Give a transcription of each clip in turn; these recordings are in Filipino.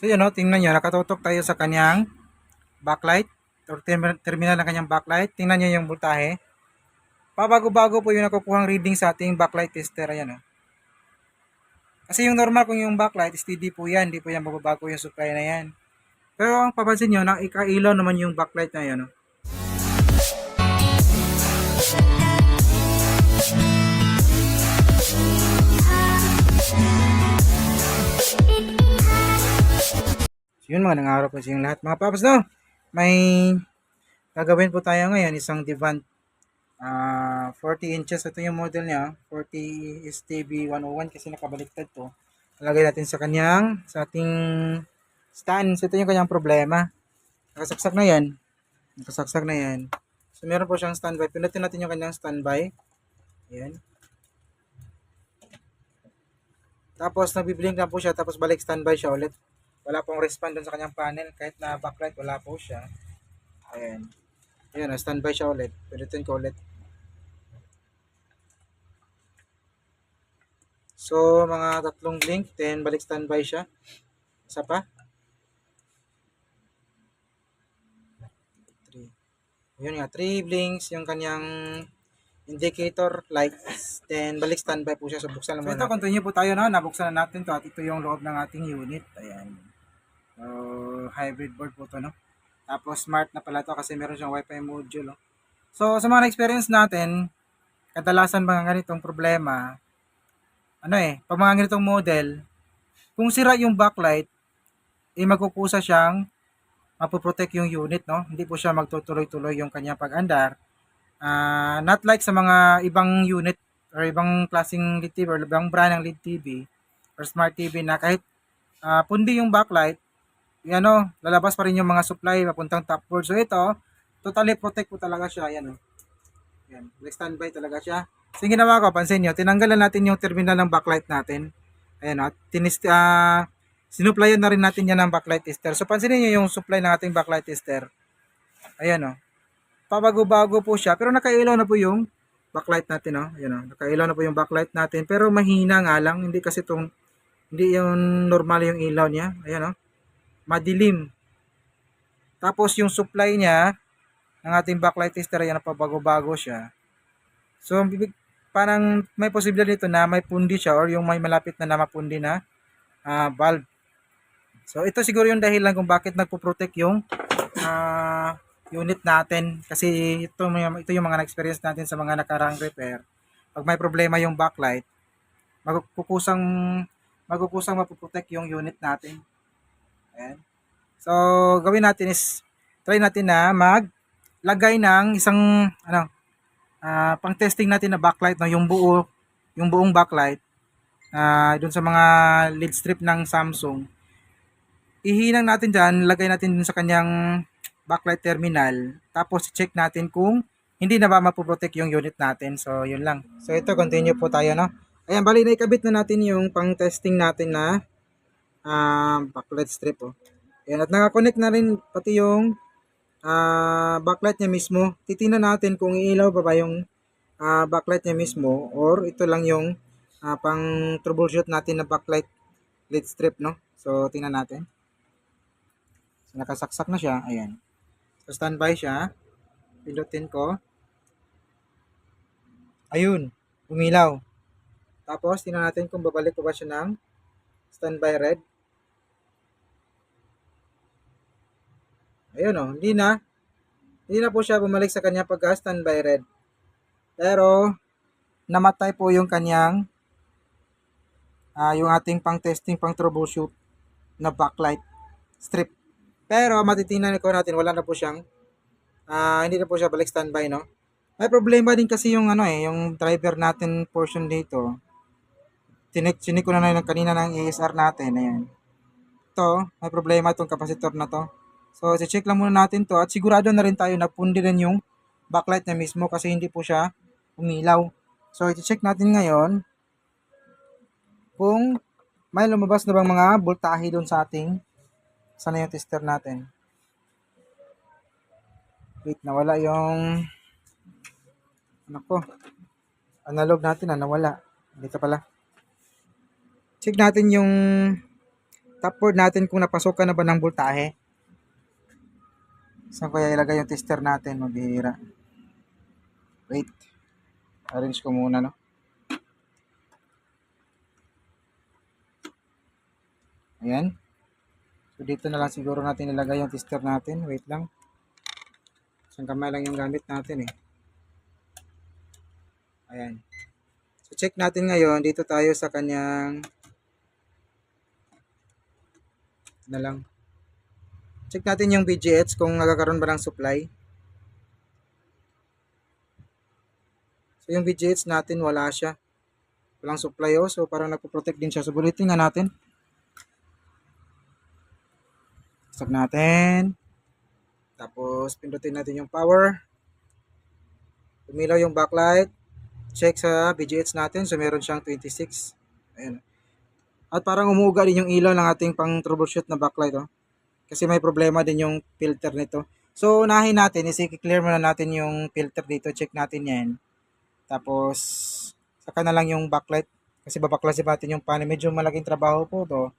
So yun, no, tingnan nyo, nakatutok tayo sa kanyang backlight or terminal ng kanyang backlight. Tingnan nyo yung voltahe. Pabago-bago po yung nakukuhang reading sa ating backlight tester. Ayan, no. Kasi yung normal kung yung backlight, steady po yan. Hindi po yan mababago yung supply na yan. Pero ang papansin nyo, nakailaw naman yung backlight na yan. No? So yun, mga nangarap po sa inyong lahat. Mga papas, no? May gagawin po tayo ngayon, isang Devant 40 inches. Ito yung model niya, 40 STB 101 kasi nakabaliktad to. Lagay natin sa kanyang, sa ating stand. So ito yung kanyang problema. Nakasaksak na yan. Nakasaksak na yan. So meron po siyang standby. Pinutin natin yung kanyang standby. Ayan. Tapos nabiblink na po siya. Tapos balik standby siya ulit. Wala pong respond dun sa kanyang panel. Kahit na backlight, wala po siya. Ayan. Ayan, standby siya ulit. Pinutin ko ulit. So, mga tatlong blink, then balik standby siya. Isa pa. 3. Yun nga, 3 blinks yung kanyang indicator lights. Then, balik standby po siya. So, buksan naman. So, ito, continue po tayo na. Nabuksan na natin to at ito yung loob ng ating unit. Ayan. So, hybrid board po to, no? Tapos, smart na pala to kasi meron siyang wifi module, no? So, sa mga experience natin, kadalasan mga ganitong problema, pag mga ganitong model, kung sira yung backlight, magkukusa siyang mapoprotect yung unit, no? Hindi po siya magtutuloy-tuloy yung kanyang pag-andar. Not like sa mga ibang unit or ibang klaseng LED TV or ibang brand ng LED TV or smart TV na kahit pundi yung backlight, lalabas pa rin yung mga supply papuntang top board. So ito, totally protect po talaga siya. Yan, yan, standby talaga siya. So yung ginawa ko, pansin nyo, tinanggalan natin yung terminal ng backlight natin. Ayan, sinuplayan na rin natin yan ng backlight tester. So pansinin nyo yung supply ng ating backlight tester. Ayan, pabago-bago po siya, pero nakailaw na po yung backlight natin, Ayan, nakailaw na po yung backlight natin, pero mahina nga lang, hindi yung normal yung ilaw niya. Ayan, madilim. Tapos yung supply niya ng ating backlight tester, ayan, pabago-bago siya. So, parang may posibilidad dito na may pundi siya or yung may malapit na mapundi na valve. So, ito siguro yung dahilan kung bakit nagpo-protect yung unit natin. Kasi ito yung mga na-experience natin sa mga nakarang repair. Pag may problema yung backlight, magkukusang mapoprotect yung unit natin. Ayan. So, gawin natin is, try natin na maglagay ng isang, pang testing natin na backlight, no, yung buong backlight, dun sa mga LED strip ng Samsung. Ihinang natin dyan, lagay natin dun sa kanyang backlight terminal, tapos check natin kung hindi na ba mapoprotect yung unit natin. So, yun lang. So, ito, continue po tayo, no? Ayan, bali na ikabit na natin yung pang testing natin na backlight strip, Ayan, at nakakonect na rin pati yung backlight niya mismo. Titingnan natin kung iilaw ba yung backlight niya mismo or ito lang yung pang troubleshoot natin na backlight LED strip, no? So, tingnan natin. So, nakasaksak na siya. Ayan. So, standby siya. Pindutin ko. Ayun. Umilaw. Tapos, tingnan natin kung babalik pa ba siya ng standby red. Ayun, hindi na. Hindi na po siya bumalik sa kanya pagka standby red. Pero, namatay po yung kanyang yung ating pang testing, pang troubleshoot na backlight strip. Pero, matitingnan ko natin, wala na po siyang hindi na po siya balik standby, no? May problema din kasi yung yung driver natin portion dito. Chinik ko na kanina ng ASR natin. Ayan. Ito, may problema itong capacitor na to. So, check lang muna natin to at sigurado na rin tayo na pundi rin yung backlight niya mismo kasi hindi po siya umilaw. So, i-check natin ngayon kung may lumabas na bang mga voltahe doon sa ating sana yung tester natin. Wait, nawala yung analog natin nawala. Dito pala. Check natin yung top board natin kung napasokan na ba ng voltahe. Saan kaya ilagay yung tester natin? Mabihira. Wait. Arrange ko muna, no? Ayan. So, dito na lang siguro natin ilagay yung tester natin. Wait lang. Isang kamay lang yung gamit natin, eh. Ayan. So, check natin ngayon. Dito tayo sa kanyang na lang. Check natin yung BGH kung nagkakaroon ba ng supply. So, yung BGH natin, wala siya. Walang supply, oh. So, parang nagpo-protect din siya. So, bulitin nga natin. Stop natin. Tapos, pindutin natin yung power. Tumilaw yung backlight. Check sa BGH natin. So, meron siyang 26. Ayan. At parang umuuga din yung ilaw ng ating pang troubleshoot na backlight, oh. Kasi may problema din yung filter nito. So, unahin natin is i-clear muna natin yung filter dito. Check natin yan. Tapos, saka na lang yung backlight. Kasi babaklasin natin yung panel. Medyo malaking trabaho po to.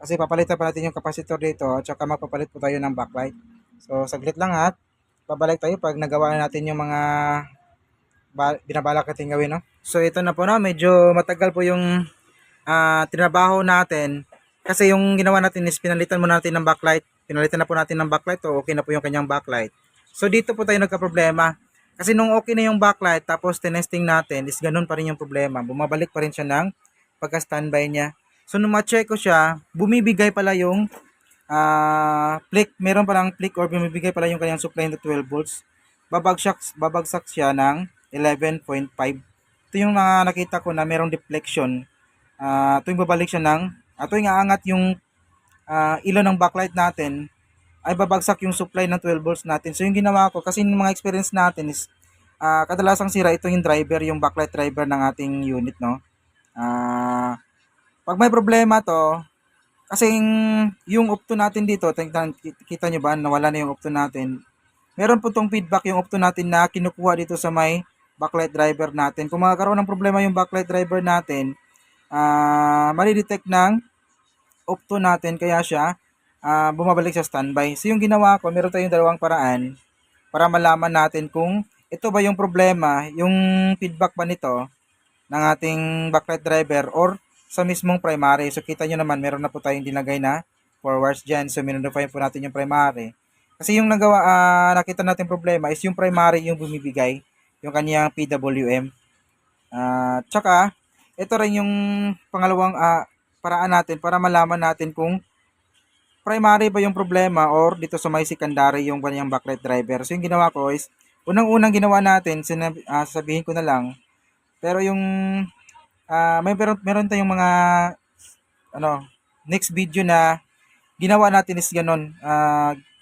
Kasi papalitan pa natin yung capacitor dito. At saka mapapalit po tayo ng backlight. So, saglit lang at babalik tayo pag nagawa natin yung mga binabalak natin gawin, no? So, ito na po, no? Medyo matagal po yung tinabaho natin. Kasi yung ginawa natin is pinalitan muna natin ng backlight. Pinalitan na po natin ng backlight. So, okay na po yung kanyang backlight. So, dito po tayo nagka-problema. Kasi nung okay na yung backlight, tapos tinesting natin, is ganun pa rin yung problema. Bumabalik pa rin siya ng pagka-standby niya. So, nung ma-check ko siya, bumibigay pala yung flick. Meron palang flick or bumibigay pala yung kanyang supply na 12 volts. Babagsak siya ng 11.5. Ito yung nakita ko na merong deflection. Tuwing babalik siya tuwing aangat yung ilaw ng backlight natin, ay babagsak yung supply ng 12 volts natin. So yung ginawa ko, kasi yung mga experience natin is, kadalasang sira ito yung driver, yung backlight driver ng ating unit, no? Pag may problema to, kasi yung opto natin dito, kita nyo ba, nawala na yung opto natin. Meron po tong feedback yung opto natin na kinukuha dito sa may backlight driver natin. Kung magkakaroon ng problema yung backlight driver natin, mali-detect ng opto natin kaya siya bumabalik sa standby. So yung ginawa ko, meron tayong dalawang paraan para malaman natin kung ito ba yung problema, yung feedback ba nito ng ating backlight driver or sa mismong primary. So kita nyo naman, meron na po tayong dinagay na forwards dyan. So minodify po natin yung primary. Kasi yung nakita natin problema is yung primary yung bumibigay, yung kanyang PWM. Tsaka, ito rin yung pangalawang paraan natin para malaman natin kung primary ba yung problema or dito sa may secondary yung kanyang backlight driver. So yung ginawa ko is, unang-unang ginawa natin, sabihin ko na lang, pero yung meron tayong mga next video na ginawa natin is ganun.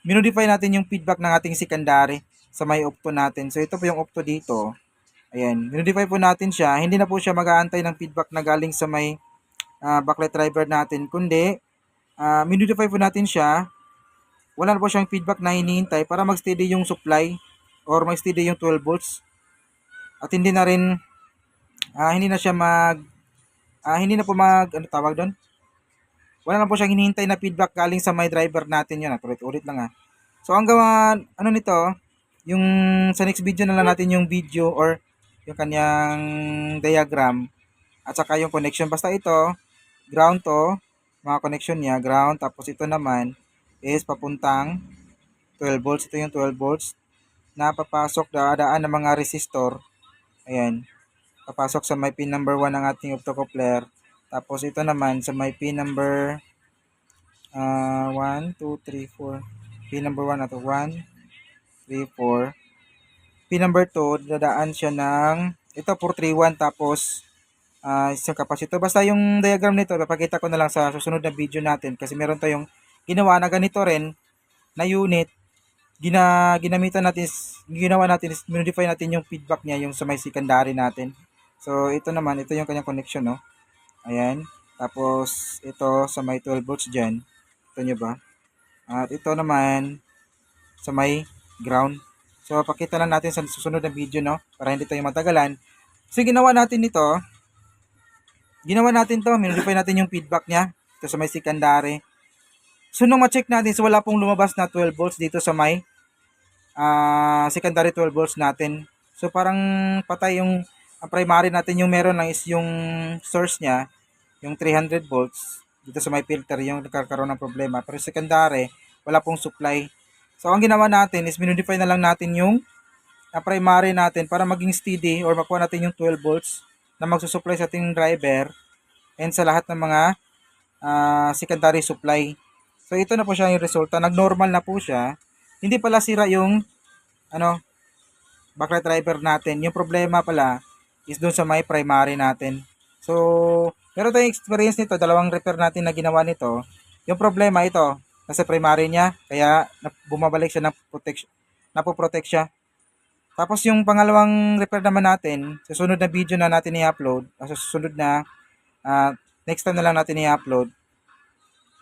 Minodify natin yung feedback ng ating secondary sa may opto natin. So ito po yung opto dito. Ayan, minodify po natin siya. Hindi na po siya mag-aantay ng feedback na galing sa may backlight driver natin, kundi minodify po natin siya. Wala na po siyang feedback na hinihintay para mag-steady yung supply or mag-steady yung 12 volts. At hindi na rin hindi na siya hindi na po ano tawag doon? Wala na po siyang hinihintay na feedback galing sa may driver natin yun. Ulit-ulit lang So, ang gawa, nito, yung sa next video na lang natin yung video or yung kanyang diagram at saka yung connection. Basta ito, ground to, mga connection niya, ground. Tapos ito naman is papuntang 12 volts. Ito yung 12 volts na papasok daan ng mga resistor. Ayan. Papasok sa may pin number 1 ng ating optocoupler. Tapos ito naman sa may pin number 1, 2, 3, 4. Pin number 1 na to. 1, 3, 4. Pin number 2, dadaan siya ng ito 431 tapos isang capacitor. Basta yung diagram nito, papakita ko na lang sa susunod na video natin kasi meron tayong ginawa na ganito rin na unit. Ginawa natin is modify natin yung feedback niya yung sa may secondary natin. So ito naman, ito yung kanyang connection, no. Ayan. Tapos ito sa may 12 volts dyan. Ito nyo ba? At ito naman sa may ground. So pakita lang natin sa susunod na video, no, para hindi tayo matagalan. So ginawa natin to, minodify natin yung feedback niya ito sa may secondary. So nung ma-check natin, so wala pong lumabas na 12 volts dito sa may secondary 12 volts natin. So parang patay yung ang primary natin, yung meron lang is yung source niya, yung 300 volts dito sa may filter yung nagkakaroon ng problema. Pero secondary, wala pong supply. So ang ginawa natin is minodify na lang natin yung primary natin para maging steady or makuha natin yung 12 volts na magsusupply sa ating driver and sa lahat ng mga secondary supply. So ito na po siya yung resulta. Nag-normal na po siya. Hindi pala sira yung ano, backlight driver natin. Yung problema pala is doon sa may primary natin. So, meron tayong experience nito, dalawang repair natin na ginawa nito. Yung problema ito, nasa primary niya, kaya bumabalik siya ng protection, napoprotect siya. Tapos yung pangalawang repair naman natin, sa susunod na video na natin i-upload, sa susunod na, next time na lang natin i-upload,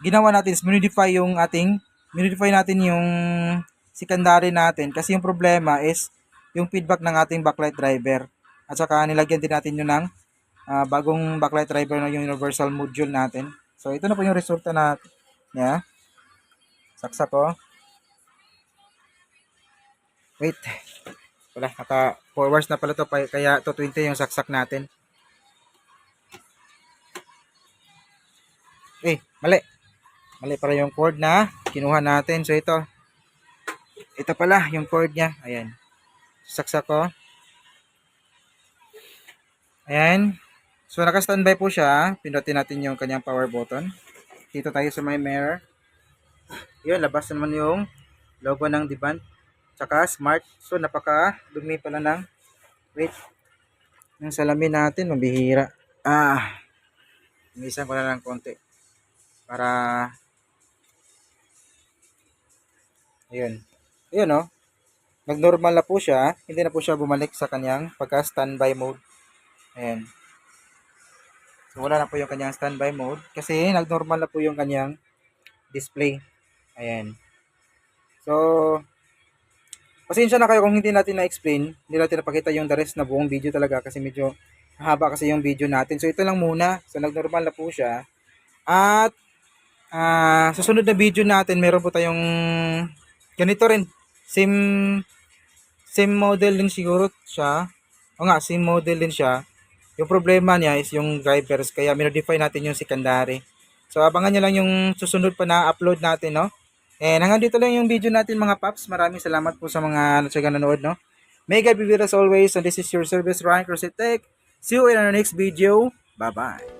ginawa natin is minodify natin yung secondary natin kasi yung problema is yung feedback ng ating backlight driver. At saka nilagyan din natin yun ng bagong backlight driver na yung universal module natin. So ito na po yung resulta na niya. Saksak ko. Wait. Wala, naka 4 hours na pala to kaya to 20 yung saksak natin. Mali. Mali para yung cord na kinuha natin. So ito pala yung cord niya. Ayan. Saksak ko. Ayan. So naka-standby po siya. Pindutin natin yung kanyang power button. Dito tayo sa may mirror. Yun, labas naman yung logo ng Devant. Tsaka smart. So napaka dumi pala ng wait. Yung salamin natin mabihira. Imisan ko na lang konti. Para ayun. Ayun oh. Nag-normal na po siya. Hindi na po siya bumalik sa kanyang pagka-standby mode. Ayan. So wala na po yung kanyang standby mode kasi nag-normal na po yung kanyang display. Ayan. So pasensya na kayo kung hindi natin na-explain, hindi natin napakita yung the rest na buong video talaga kasi medyo haba kasi yung video natin. So ito lang muna. So nag-normal na po siya. At sa sunod na video natin, meron po tayong ganito rin. Same model din siguro siya. O nga, same model din siya. Yung problema niya is yung drivers, kaya minodify natin yung secondary. So abangan nyo lang yung susunod pa na upload natin, no? And hanggang dito lang yung video natin mga paps. Maraming salamat po sa mga nanonood, no? May God be with us always, and this is your service Ryan Crusitech. See you in our next video. Bye-bye.